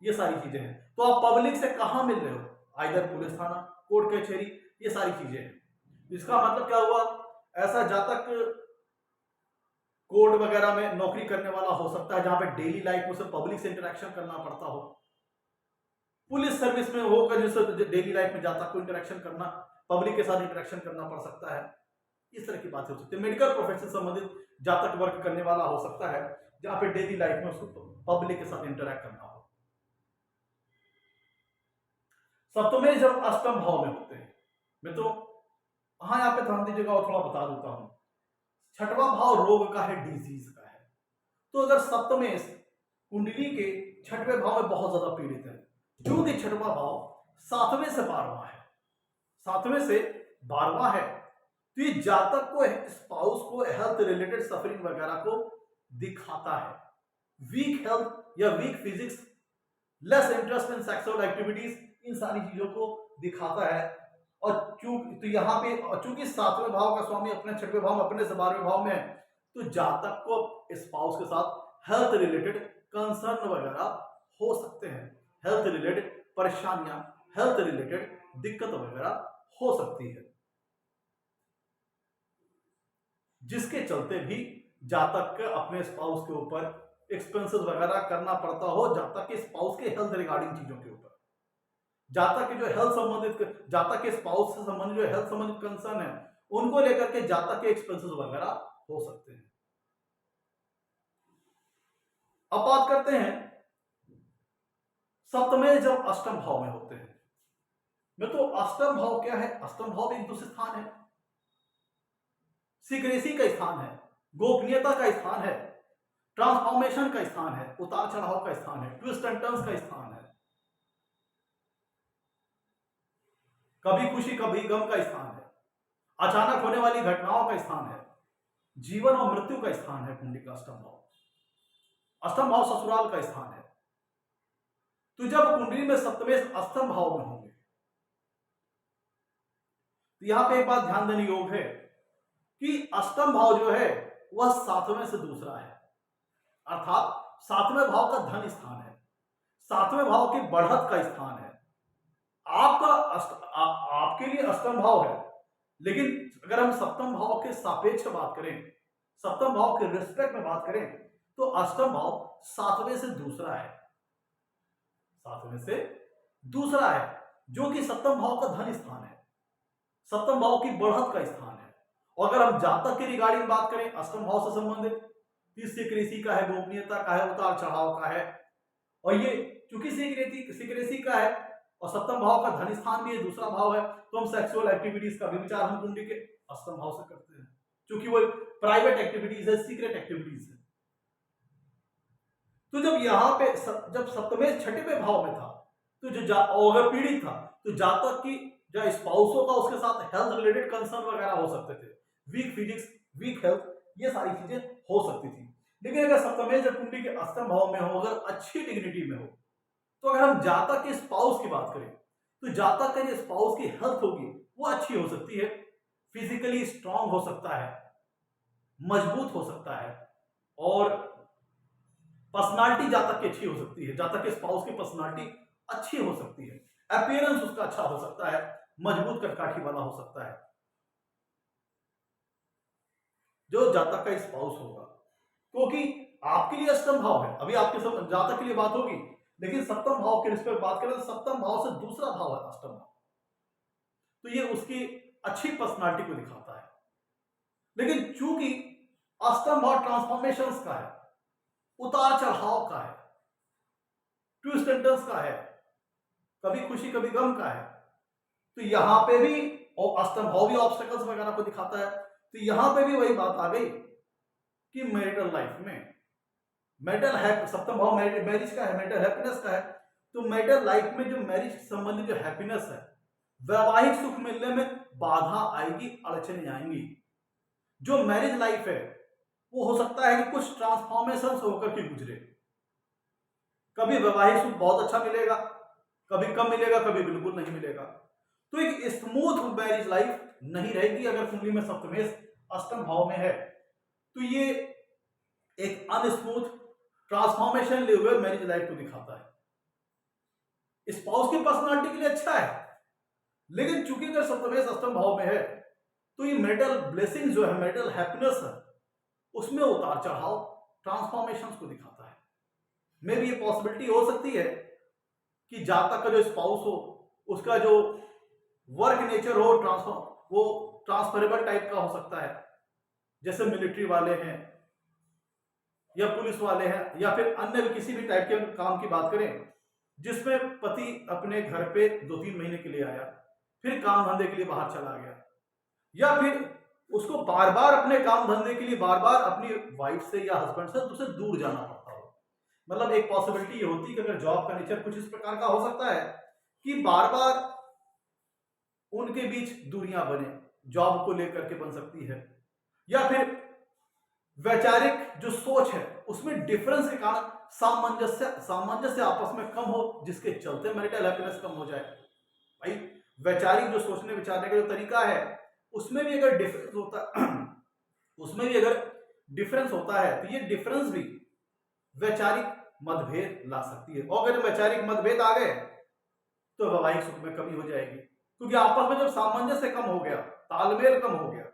ये सारी चीजें हैं। तो आप पब्लिक से कहां मिल रहे हो? आइदर पुलिस थाना, कोर्ट कचहरी, ये सारी चीजें हैं। इसका मतलब क्या हुआ? ऐसा जातक कोर्ट वगैरह में नौकरी करने वाला हो सकता है, जहां पे डेली लाइफ में उसे पब्लिक से इंटरेक्शन करना पड़ता हो। पुलिस सर्विस में होगा, जिससे डेली लाइफ में जातक को इंटरेक्शन करना, पब्लिक के साथ इंटरेक्शन करना पड़ सकता है। इस तरह की बातें हो सकती है। मेडिकल प्रोफेशन संबंधित जातक वर्क करने वाला हो सकता है, जहां पे डेली लाइफ में उसको पब्लिक के साथ इंटरेक्ट करना हो। सप्तमेश जब अष्टम भाव में होते हैं मित्रों, हाँ यहाँ पे ध्यान दीजिएगा और थोड़ा बता देता हूं। छठवां भाव रोग का है, डिजीज का है। तो अगर सप्तमेश कुंडली के छठवें भाव में बहुत ज्यादा पीड़ित है, जो कि छठवां भाव 7वें से 12वां है, 7वें से 12वां है, तो ये जातक को, स्पाउस को हेल्थ रिलेटेड सफरिंग वगैरह को दिखाता है। वीक हेल्थ या weak physics, less interest in sexual activities, इन सारी चीजों को दिखाता है। और तो यहाँ पे चूंकि 7वें भाव का स्वामी अपने 6वें भाव में, अपने से 12वें भाव में है, तो जातक को स्पाउस के साथ हेल्थ रिलेटेड कंसर्न वगैरह हो सकते हैं। हेल्थ रिलेटेड परेशानियां, हेल्थ रिलेटेड दिक्कत वगैरह हो सकती है, जिसके चलते भी जातक के अपने स्पाउस के ऊपर एक्सपेंसेस वगैरह करना पड़ता हो, जातक के स्पाउस के हेल्थ रिगार्डिंग चीजों के ऊपर। जातक के जो हेल्थ संबंधित, जातक के स्पाउस से संबंधित जो हेल्थ संबंधित कंसर्न है, उनको लेकर के जातक के एक्सपेंसेस वगैरह हो सकते हैं। अब बात करते हैं सप्तमेश जब अष्टम भाव में होते हैं। तो अष्टम भाव क्या है? अष्टम भाव एक दूसरे स्थान है, सीक्रेसी का स्थान है, गोपनीयता का स्थान है, ट्रांसफॉर्मेशन का स्थान है, उतार चढ़ाव का स्थान है, ट्विस्ट एंड टर्न्स का स्थान है, कभी खुशी कभी गम का स्थान है, अचानक होने वाली घटनाओं का स्थान है, जीवन और मृत्यु का स्थान है। कुंडली का अष्टम भाव, अष्टम भाव ससुराल का स्थान है। तो जब कुंडली में सप्तमेश अष्टम भाव में होंगे, तो यहां पे एक बात ध्यान देने योग्य है कि अष्टम भाव जो है वह 7वें से दूसरा है, अर्थात 7वें भाव का धन स्थान है, 7वें भाव की बढ़त का स्थान है। आपका आपके लिए अष्टम भाव है, लेकिन अगर हम सप्तम भाव के सापेक्ष बात करें, सप्तम भाव के रिस्पेक्ट में बात करें, तो अष्टम भाव 7वें से दूसरा है, 7वें से दूसरा है, जो कि सप्तम भाव का धन स्थान है, सप्तम भाव की बढ़त का स्थान है। और अगर हम जातक की रिगार्डिंग बात करें, अष्टम भाव से संबंधित, सीक्रेसी का है, गोपनीयता का है, उतार चढ़ाव का है। और ये चूंकि सीक्रेसी का है और सप्तम भाव का धन स्थान भी है, दूसरा भाव है, तो हम सेक्सुअल एक्टिविटीज का भी विचार हम कुंडली के अष्टम भाव से करते हैं, क्योंकि वो प्राइवेट एक्टिविटीज है, सीक्रेट एक्टिविटीज है। तो जब यहां पे जब सप्तमेश 6वें भाव में था, तो जो अगर पीड़ित था, तो जातक की जो स्पाउसों का उसके साथ हेल्थ रिलेटेड कंसर्न वगैरह हो सकते थे, वीक फिजिक्स, वीक हेल्थ, ये सारी चीजें हो सकती थी। लेकिन अगर सप्तमेश कुंडली के अष्टम भाव में हो, अगर अच्छी डिग्निटी में हो, तो अगर हम जातक के स्पाउस की बात करें, तो जातक का जो स्पाउस की हेल्थ होगी वो अच्छी हो सकती है, फिजिकली स्ट्रांग हो सकता है, मजबूत हो सकता है, और पर्सनालिटी जातक की अच्छी हो सकती है, जातक के स्पाउस की पर्सनालिटी अच्छी हो सकती है, अपीयरेंस उसका अच्छा हो सकता है, मजबूत कटकाठी वाला हो सकता है, जो जातक का स्पाउस होगा। क्योंकि आपके लिए अष्टम भाव है, अभी आपके सब जातक के लिए बात होगी, लेकिन सप्तम भाव के रिस्पेक्ट बात करें तो सप्तम भाव से दूसरा भाव है अष्टम भाव, तो ये उसकी अच्छी पर्सनालिटी को दिखाता है। लेकिन चूंकि अष्टम भाव ट्रांसफॉर्मेशंस का है, उतार चढ़ाव का है, ट्विस्ट एंड टर्न्स का है, कभी खुशी कभी गम का है, तो यहां पे भी, और अष्टम भाव भी ऑब्स्टेकल्स वगैरह को दिखाता है, तो यहां पे भी वही बात आ गई कि मैरिटल लाइफ में मैरिटल है, सप्तम भाव मैरिज का है, मैरिटल हैप्पीनेस का है, तो मैरिटल लाइफ में जो मैरिज संबंधी जो हैप्पीनेस है, वैवाहिक सुख मिलने में बाधा आएगी, अड़चने आएंगी। जो मैरिज लाइफ है वो हो सकता है कि कुछ ट्रांसफॉर्मेशन होकर के गुजरे, कभी वैवाहिक सुख बहुत अच्छा मिलेगा, कभी कम मिलेगा, कभी बिल्कुल नहीं मिलेगा। तो एक स्मूथ मैरिज लाइफ नहीं रहेगी अगर कुंडली में सप्तमेश अष्टम भाव में है। तो ये एक अनस्मूथ ट्रांसफॉर्मेशन लिए हुए मैरिज लाइफ को दिखाता है। स्पाउस की पर्सनालिटी के लिए अच्छा है, लेकिन चूंकि अगर सप्तमेश अष्टम भाव में है तो ये मैरिटल ब्लेसिंग जो है, मैरिटल हैप्पीनेस है, उसमें उतार चढ़ाव ट्रांसफॉर्मेशन को दिखाता है। मे भी ये पॉसिबिलिटी हो सकती है कि जातक का जो स्पाउस हो उसका जो वर्क नेचर हो वो ट्रांसफरेबल टाइप का हो सकता है, जैसे मिलिट्री वाले हैं या पुलिस वाले हैं या फिर अन्य भी किसी भी टाइप के काम की बात करें जिसमें पति अपने घर पे 2-3 महीने के लिए आया, फिर काम धंधे के लिए बाहर चला गया, या फिर उसको बार बार अपने काम धंधे के लिए बार बार अपनी वाइफ से या हस्बैंड से उसे दूर जाना पड़ता हो। मतलब एक पॉसिबिलिटी ये होती है कि अगर जॉब का नेचर कुछ इस प्रकार का हो सकता है कि बार बार उनके बीच दूरियां बने, जॉब को लेकर के बन सकती है, या फिर वैचारिक जो सोच है उसमें डिफरेंस के कारण सामंजस्य आपस में कम हो, जिसके चलते मैरिटल हैप्पीनेस कम हो जाए। भाई वैचारिक जो सोचने विचारने का जो तरीका है उसमें भी अगर डिफरेंस होता उसमें भी अगर डिफरेंस होता है तो ये डिफरेंस भी वैचारिक मतभेद ला सकती है, और अगर वैचारिक मतभेद आ गए तो वैवाहिक सुख में कमी हो जाएगी, क्योंकि आपस में जब सामंजस्य कम हो गया, तालमेल कम हो गया,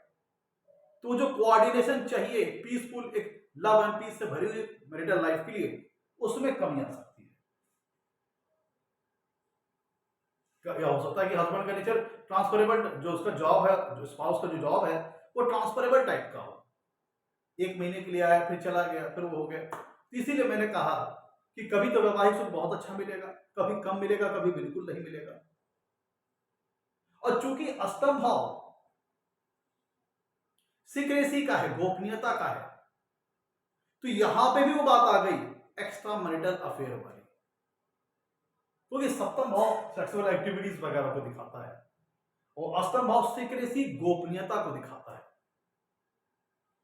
तो जो कोऑर्डिनेशन चाहिए पीसफुल एक लव एंड पीस से भरी हुई मैरिटल लाइफ के लिए, उसमें कमी आ सकती है। क्या हो सकता है कि हस्बैंड का नेचर ट्रांसफरेबल, जो उसका जॉब है, जो स्पाउस का जो जॉब है वो ट्रांसफरेबल टाइप का हो, 1 महीने के लिए आया फिर चला गया फिर वो हो गया। इसीलिए मैंने कहा कि कभी तो वैवाहिक सुख बहुत अच्छा मिलेगा, कभी कम मिलेगा, कभी बिल्कुल नहीं मिलेगा। और चूंकि अष्टम भाव सीक्रेसी का है, गोपनीयता का है, तो यहां पे भी वो बात आ गई एक्स्ट्रा मैरिटल अफेयर वाली, क्योंकि सप्तम भाव सेक्सुअल एक्टिविटीज वगैरह को दिखाता है और अष्टम भाव सीक्रेसी गोपनीयता को दिखाता है।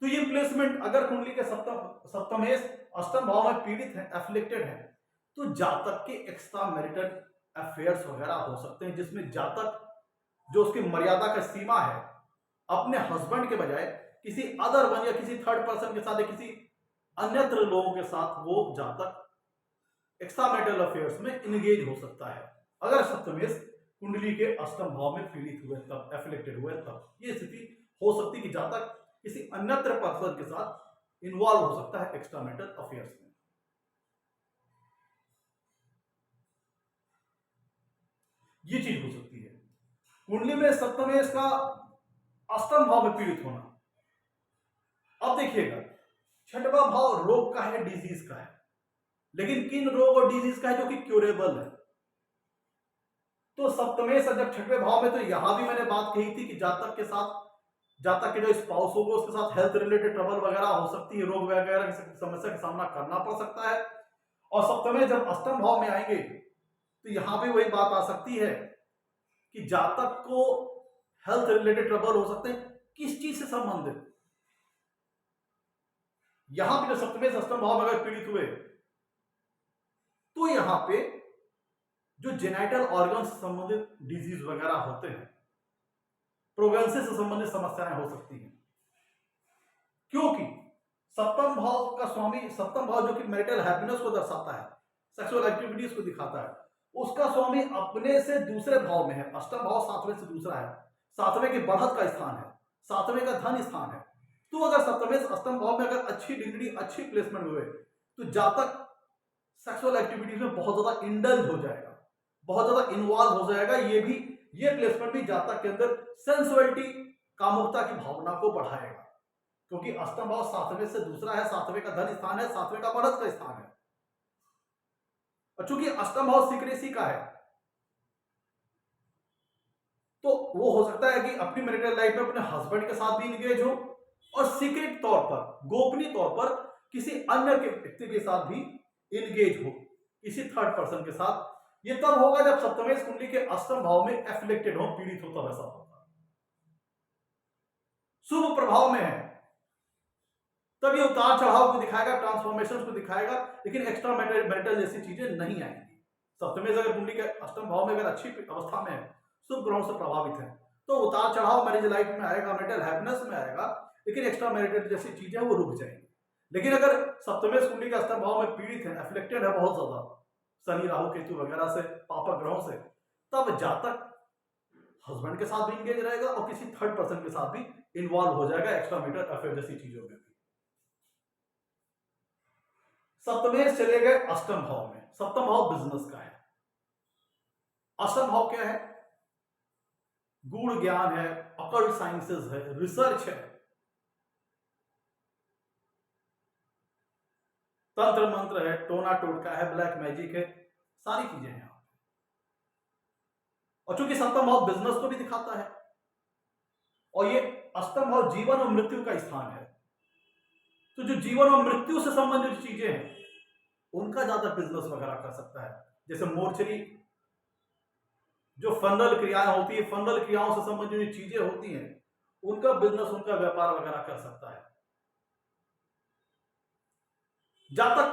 तो ये प्लेसमेंट अगर कुंडली के सप्तमेश अष्टम भाव में पीड़ित है, एफ्लिक्टेड है, तो जातक के एक्स्ट्रा मैरिटल अफेयर्स वगैरह हो सकते हैं, जिसमें जातक जो उसकी मर्यादा का सीमा है अपने हस्बैंड के बजाय किसी अदर वन या किसी थर्ड पर्सन के साथ या किसी अन्यत्र लोगों के साथ वो जातक एक्स्ट्रा मैरिटल अफेयर्स में इंगेज हो सकता है, अगर सप्तमेश कुंडली के अष्टम भाव में पीड़ित हुए तब, एफ्लिक्टेड हुए तब ये स्थिति हो सकती कि जातक किसी अन्यत्र पर्सन के साथ इन्वॉल्व हो सकता है एक्स्ट्रा मैरिटल अफेयर्स में। ये चीज हो सकती है कुंडली में सप्तमेश का अष्टम भाव में पीड़ित होना। अब देखिएगा, छठवां भाव रोग का है, डिजीज का है, लेकिन किन रोग और डिजीज का है जो कि क्यूरेबल है। तो सप्तमेश जब छठवें भाव में, तो यहां भी मैंने बात कही थी कि जातक के जो स्पाउस होगा उसके साथ हेल्थ रिलेटेड ट्रबल वगैरह हो सकती है, रोग वगैरह की समस्या का सामना करना पड़ सकता है। और सप्तमेश जब अष्टम भाव में आएंगे तो यहां भी वही बात आ सकती है कि जातक को हेल्थ रिलेटेड ट्रबल हो सकते हैं, किस चीज से संबंधित। यहां पे जो सप्तमेश अष्टम भाव में अगर पीड़ित हुए तो यहां पे जो जेनाइटल ऑर्गन से संबंधित डिजीज वगैरह होते हैं, प्रेगनेंसी से संबंधित समस्याएं हो सकती हैं, क्योंकि सप्तम भाव का स्वामी, सप्तम भाव जो कि मैरिटल हैप्पीनेस को दर्शाता है, सेक्सुअल एक्टिविटीज को दिखाता है, उसका स्वामी अपने से दूसरे भाव में है। अष्टम भाव सातवें से दूसरा है, सातवें की बढ़त का स्थान है, सातवें का धन स्थान है। तो अगर सप्तमेश अष्टम भाव में अगर अच्छी डिग्री, अच्छी प्लेसमेंट हुए तो जातक सेक्सुअल एक्टिविटीज में बहुत ज्यादा इंडल्ज हो जाएगा, बहुत ज्यादा इन्वॉल्व हो जाएगा। ये प्लेसमेंट भी जातक के अंदर सेंसुअलिटी, कामुकता की भावना को बढ़ाएगा, क्योंकि अष्टम भाव सातवें से दूसरा है, सातवें का धन स्थान है, सातवें का बढ़त का स्थान है। और चूंकि अष्टम भाव सीक्रेसी का है तो वो हो सकता है कि अपनी मैरिटल लाइफ में अपने हस्बैंड के साथ भी इंगेज हो और सीक्रेट तौर पर, गोपनीय तौर पर किसी अन्य व्यक्ति के साथ भी इंगेज हो, किसी थर्ड पर्सन के साथ। ये तब होगा जब सप्तमेश कुंडली के अष्टम भाव में एफ्लिक्टेड हो, पीड़ित हो, तब ऐसा होगा। शुभ प्रभाव में है तब ये उतार चढ़ाव को दिखाएगा, ट्रांसफॉर्मेशन को दिखाएगा, लेकिन एक्स्ट्रा मैरिटल जैसी चीजें नहीं आएंगी। सप्तमेश अगर कुंडली के अष्टम भाव में अगर अच्छी अवस्था में है, शुभ ग्रहों से प्रभावित है, तो उतार चढ़ाव मैरिज लाइफ में आएगा, मेरिटल हैप्पीनेस में आएगा, लेकिन एक्स्ट्रा मैरिटल जैसी चीजें वो रुक जाएंगी। लेकिन अगर सप्तमेश कुंडली के अष्टम भाव में पीड़ित है, अफेक्टेड है बहुत ज्यादा शनि राहु केतु वगैरह से, पापक ग्रहों से, तब जातक हस्बैंड के साथ भी इंगेज रहेगा और किसी थर्ड पर्सन के साथ भी इन्वॉल्व हो जाएगा एक्स्ट्रा मैरिटल अफेयर जैसी चीजों में भी। सप्तमेश चले गए अष्टम भाव में। सप्तम भाव बिजनेस का है। अष्टम भाव क्या है? गूढ़ ज्ञान है, अकल्ट साइंसेस है, रिसर्च है, तंत्र मंत्र है, टोना टोटका है, ब्लैक मैजिक है, सारी चीजें हैं। और चूंकि सप्तम भाव बिजनेस को भी दिखाता है और ये अष्टम भाव जीवन और मृत्यु का स्थान है, तो जो जीवन और मृत्यु से संबंधित चीजें हैं उनका ज्यादा बिजनेस वगैरह कर सकता है। जैसे मोर्चरी जो फंडल क्रियाएं होती है, फंडल क्रियाओं से संबंधित जो चीजें होती हैं उनका बिजनेस, उनका व्यापार वगैरह कर सकता है। जातक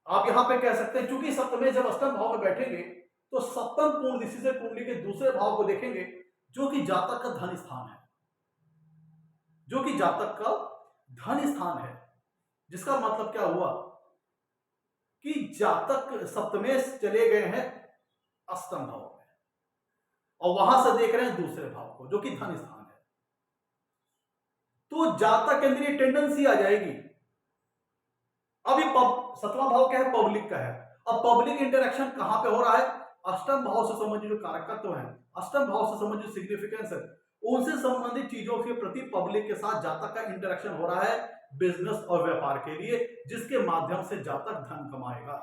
आप यहां पे कह सकते हैं, चूंकि सप्तमेश जब अष्टम भाव में बैठेंगे तो सप्तम पूर्ण दृष्टि से कुंडली के दूसरे भाव को देखेंगे जो कि जातक का धन स्थान है, जो कि जातक का धन स्थान है। जिसका मतलब क्या हुआ कि जातक सप्तमेश चले गए हैं अष्टम भाव में और वहां से देख रहे हैं दूसरे भाव को जो कि धन स्थान है, तो जातक के अंदर ये टेंडेंसी आ जाएगी। अभी सतवां भाव क्या है? पब्लिक का है। अब पब्लिक इंटरेक्शन कहां पे हो रहा है? अष्टम भाव से संबंधित जो कारकत्व है, अष्टम भाव से संबंधित सिग्निफिकेंस है, उनसे संबंधित चीजों के प्रति पब्लिक के साथ जातक का इंटरेक्शन हो रहा है बिजनेस और व्यापार के लिए, जिसके माध्यम से जातक धन कमाएगा।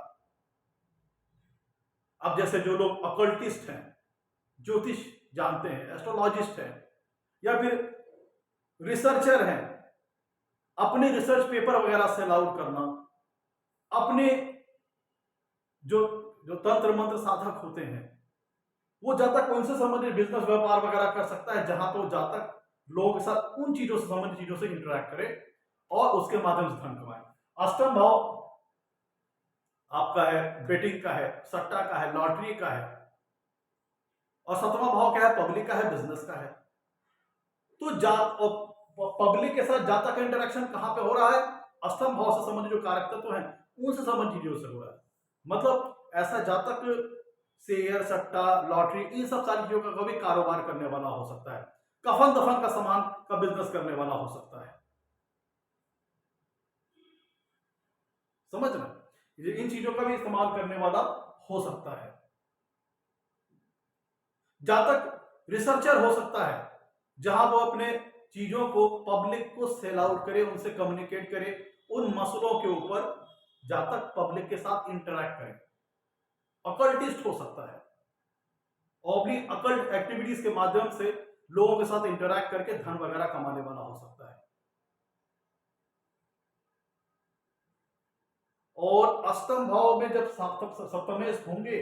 अब जैसे जो लोग अकल्टिस्ट हैं, ज्योतिष जानते हैं, एस्ट्रोलॉजिस्ट हैं, या फिर रिसर्चर हैं, अपने रिसर्च पेपर वगैरह सेल आउट करना, अपने जो तंत्र मंत्र साधक होते हैं वो जातक उनसे संबंधित बिजनेस व्यापार वगैरह कर सकता है, जहां तो जातक लोगों के साथ उन चीजों से संबंधित चीजों से इंटरेक्ट करे और उसके माध्यम से धन कमाए। अष्टम भाव आपका है बेटिंग का है, सट्टा का है, लॉटरी का है, और सतवां भाव क्या है? पब्लिक का है, बिजनेस का है। तो पब्लिक के साथ जातक का इंटरेक्शन कहां पे हो रहा है? अष्टम भाव से संबंधित जो कारक तत्व हैं उनसे संबंधित चीजों से हो रहा है। मतलब ऐसा जातक शेयर, सट्टा, लॉटरी, इन सब सारी चीजों का कभी कारोबार करने वाला हो सकता है, कफन दफन का सामान का बिजनेस करने वाला हो सकता है। समझ रहे? इन चीजों का भी इस्तेमाल करने वाला हो सकता है। जातक रिसर्चर हो सकता है, जहां वो अपने चीजों को पब्लिक को सेल आउट करे, उनसे कम्युनिकेट करे, उन मसलों के ऊपर जातक पब्लिक के साथ इंटरैक्ट करे। अकल्टिस्ट हो सकता है और अपनी अकल्ट एक्टिविटीज के माध्यम से लोगों के साथ इंटरैक्ट करके धन वगैरह कमाने वाला हो सकता है। और अष्टम भाव में जब सप्तमेश होंगे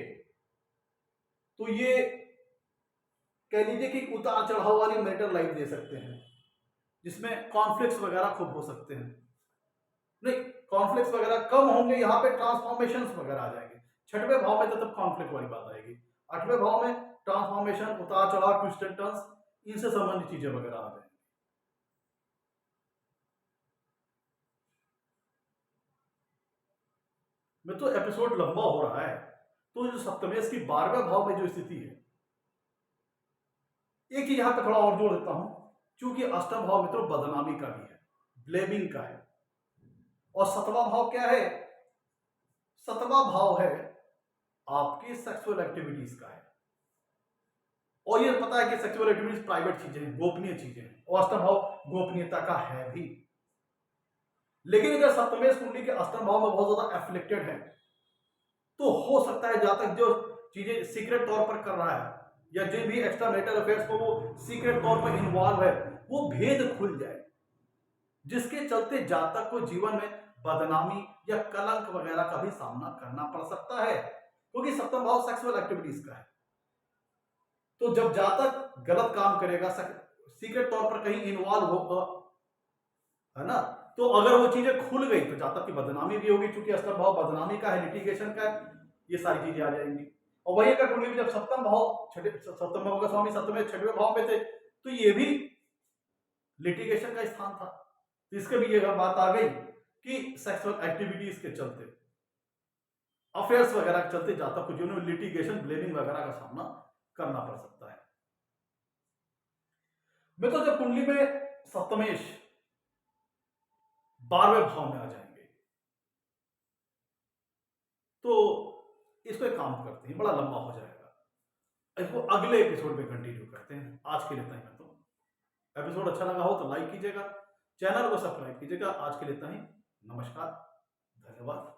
तो ये कह लीजिए कि उतार चढ़ाव वाली मैरिटल लाइफ दे सकते हैं, जिसमें कॉन्फ्लिक्ट्स वगैरह खूब हो सकते हैं। नहीं, कॉन्फ्लिक्ट्स वगैरह कम होंगे, यहाँ पे ट्रांसफॉर्मेशंस वगैरह आ जाएंगे। छठवें भाव में तो तब कॉन्फ्लिक्ट वाली बात आएगी। आठवें भाव में ट्रांसफॉर्मेशन, उतार चढ़ाव, ट्विस्ट एंड टर्न्स, इनसे संबंधित चीजें वगैरह आ जाएंगी। में तो एपिसोड लंबा हो रहा है, तो जो सप्तमेश की 12वें भाव में जो स्थिति है, एक ही यहां पे थोड़ा और जोड़ देता हूं, क्योंकि अष्टम भाव मित्रों बदनामी का भी है, ब्लेमिंग का है। और सतवां भाव क्या है? सतवां भाव है आपकी सेक्सुअल एक्टिविटीज का है, और ये पता है कि सेक्सुअल एक्टिविटीज प्राइवेट चीजें हैं, गोपनीय चीजें हैं, और अष्टम भाव गोपनीयता का है भी। लेकिन अगर सप्तमेश कुंडली के अष्टम भाव में बहुत ज्यादा एफ्लिक्टेड है, तो हो सकता है जातक जो चीजें सीक्रेट तौर पर कर रहा है, या जिन भी एक्स्ट्रा मैरिटल अफेयर्स को वो सीक्रेट तौर पर इन्वॉल्व है, वो भेद खुल जाए, जिसके चलते जातक को जीवन में बदनामी या कलंक वगैरह का भी सामना करना पड़ सकता है, क्योंकि सप्तम भाव सेक्सुअल एक्टिविटीज का है। तो जब जातक गलत काम करेगा, सीक्रेट तौर पर कहीं इन्वॉल्व होगा, है ना, तो अगर वो चीजें खुल गई तो जातक की बदनामी भी होगी, क्योंकि अष्टम भाव बदनामी का है, लिटिगेशन का है, ये सारी चीजें आ जाएंगी। और वही अगर कुंडली में जब सप्तम भाव सप्तम भाव का स्वामी सप्तम छठवें भाव में थे, तो ये भी लिटिगेशन का स्थान था। तो इसके भी ये बात आ गई कि सेक्सुअल एक्टिविटीज के चलते, अफेयर्स वगैरह के चलते जातक को जो लिटिगेशन ब्लेमिंग वगैरह का सामना करना पड़ सकता है। मैं तो जब कुंडली में सप्तमेश 12वें भाव में आ जाएंगे तो इसको एक काम करते हैं, बड़ा लंबा हो जाएगा, इसको अगले एपिसोड में कंटिन्यू करते हैं। आज के लिए इतना ही। मैं तो एपिसोड अच्छा लगा हो तो लाइक कीजिएगा, चैनल को सब्सक्राइब कीजिएगा। आज के लिए इतना ही। नमस्कार, धन्यवाद।